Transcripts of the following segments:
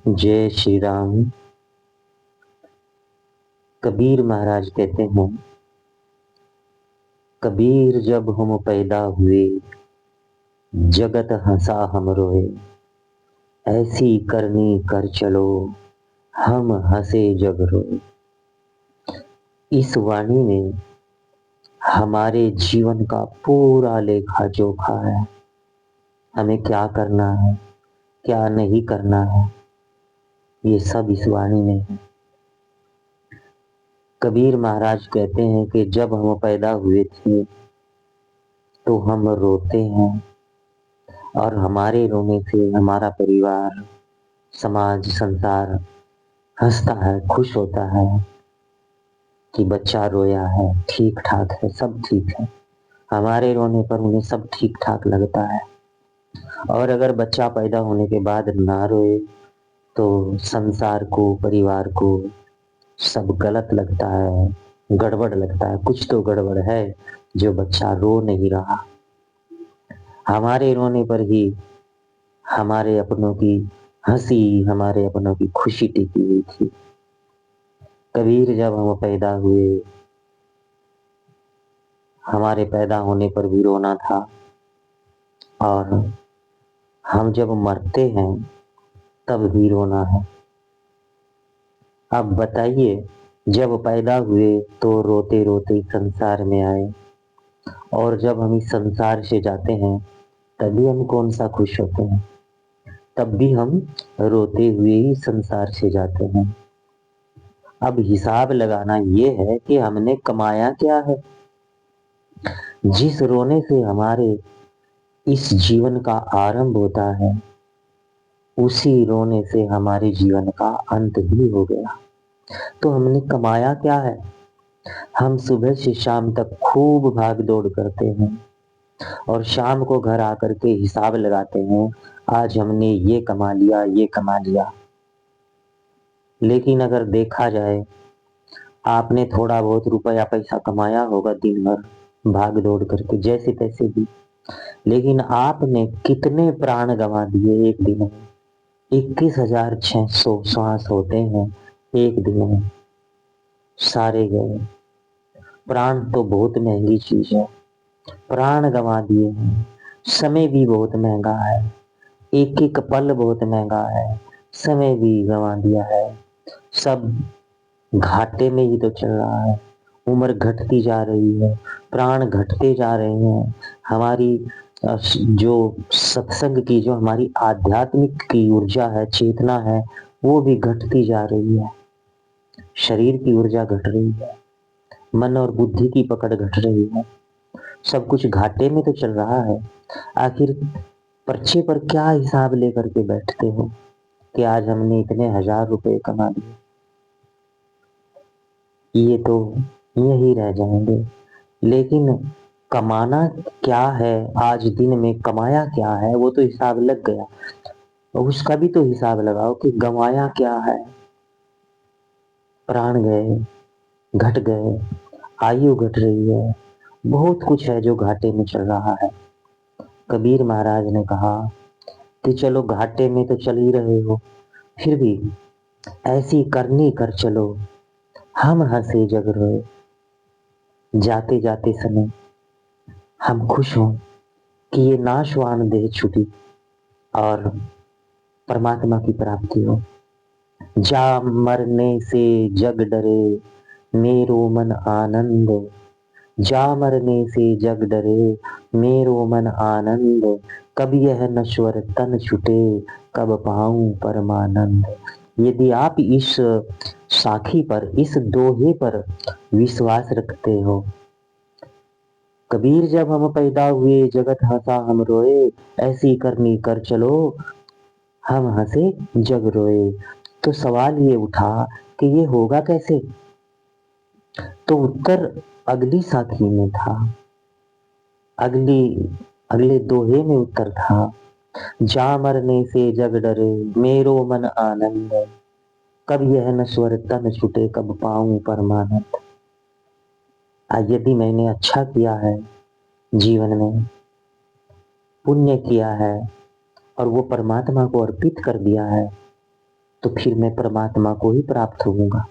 जय श्री राम। कबीर महाराज कहते हैं, कबीर जब हम पैदा हुए, जगत हंसा हम रोए। ऐसी करनी कर चलो, हम हंसे जग रोए। इस वाणी में हमारे जीवन का पूरा लेखा जोखा है। हमें क्या करना है, क्या नहीं करना है, ये सब इस वाणी में है। कबीर महाराज कहते हैं कि जब हम पैदा हुए थे तो हम रोते हैं, और हमारे रोने से हमारा परिवार, समाज, संसार हंसता है, खुश होता है कि बच्चा रोया है, ठीक ठाक है, सब ठीक है। हमारे रोने पर उन्हें सब ठीक ठाक लगता है। और अगर बच्चा पैदा होने के बाद ना रोए तो संसार को, परिवार को सब गलत लगता है, गड़बड़ लगता है। कुछ तो गड़बड़ है जो बच्चा रो नहीं रहा। हमारे रोने पर ही हमारे अपनों की हंसी, हमारे अपनों की खुशी टिकी हुई थी। कबीर जब हम पैदा हुए, हमारे पैदा होने पर भी रोना था, और हम जब मरते हैं तब भी रोना है। अब बताइए, जब पैदा हुए तो रोते रोते संसार में आए, और जब हम इस संसार से जाते हैं तभी हम कौन सा खुश होते हैं? तब भी हम रोते हुए ही संसार से जाते हैं। अब हिसाब लगाना ये है कि हमने कमाया क्या है। जिस रोने से हमारे इस जीवन का आरंभ होता है, उसी रोने से हमारे जीवन का अंत भी हो गया। तो हमने कमाया क्या है? हम सुबह से शाम तक खूब भाग दौड़ करते हैं, और शाम को घर आकर के हिसाब लगाते हैं, आज हमने ये कमा लिया, ये कमा लिया। लेकिन अगर देखा जाए, आपने थोड़ा बहुत रुपया पैसा कमाया होगा दिन भर भाग दौड़ करके, जैसे तैसे भी, लेकिन आपने कितने प्राण गंवा दिए एक दिन में? 21,600 श्वास होते हैं एक दिन में, सारे गए। प्राण तो बहुत महंगी चीज है, प्राण गंवा दिए हैं। समय भी बहुत महंगा है, एक एक पल बहुत महंगा है, समय भी गंवा दिया है। सब घाटे में ही तो चल रहा है। उम्र घटती जा रही है, प्राण घटते जा रहे हैं। हमारी जो सत्संग की, जो हमारी आध्यात्मिक की ऊर्जा है, चेतना है, वो भी घटती जा रही है। शरीर की ऊर्जा घट रही है, मन और बुद्धि की पकड़ घट रही है। सब कुछ घाटे में तो चल रहा है। आखिर पर्चे पर क्या हिसाब लेकर के बैठते हो कि आज हमने इतने 1,000 रुपए कमा लिए? ये तो यही रह जाएंगे। लेकिन कमाना क्या है, आज दिन में कमाया क्या है, वो तो हिसाब लग गया। और उसका भी तो हिसाब लगाओ कि गंवाया क्या है। प्राण गए, घट गए, आयु घट रही है, बहुत कुछ है जो घाटे में चल रहा है। कबीर महाराज ने कहा कि चलो घाटे में तो चल ही रहे हो, फिर भी ऐसी करनी कर चलो, हम हंसे जग रोए। जाते जाते समय हम खुश हों कि ये नाशवान देह छूटी और परमात्मा की प्राप्ति हो। जा मरने से जग डरे, मेरो मन आनंद। जा मरने से जग डरे, मेरो मन आनंद। कब यह नश्वर तन छूटे, कब पाऊं परमानंद। यदि आप इस साखी पर, इस दोहे पर विश्वास रखते हो, कबीर जब हम पैदा हुए, जगत हंसा हम रोए। ऐसी करनी कर चलो, हम हंसे जग रोए। तो सवाल ये उठा कि ये होगा कैसे? तो उत्तर अगली साखी में था, अगले दोहे में उत्तर था। जा मरने से जग डरे, मेरो मन आनंद। कब यह नश्वर तन छूटे, कब पाऊं परमानंद। यदि मैंने अच्छा किया है, जीवन में पुण्य किया है, और वो परमात्मा को अर्पित कर दिया है, तो फिर मैं परमात्मा को ही प्राप्त होऊंगा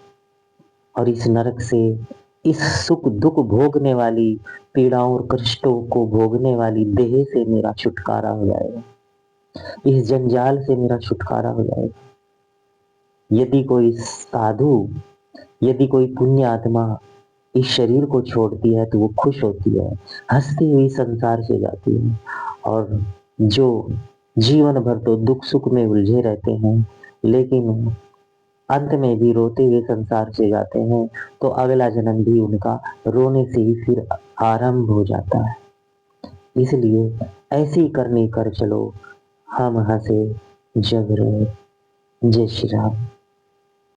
और इस नरक से, इस सुख दुख भोगने वाली पीड़ाओं और कष्टों को भोगने वाली देह से मेरा छुटकारा हो जाएगा, इस जंजाल से मेरा छुटकारा हो जाएगा। यदि कोई साधु, यदि कोई पुण्य आत्मा इस शरीर को छोड़ती है तो वो खुश होती है, हंसती हुई संसार से जाती है। और जो जीवन भर तो दुख सुख में उलझे रहते हैं लेकिन अंत में भी रोते हुए संसार से जाते हैं, तो अगला जन्म भी उनका रोने से ही फिर आरंभ हो जाता है। इसलिए ऐसी करनी कर चलो, हम हंसे जग रहे। जय श्री राम।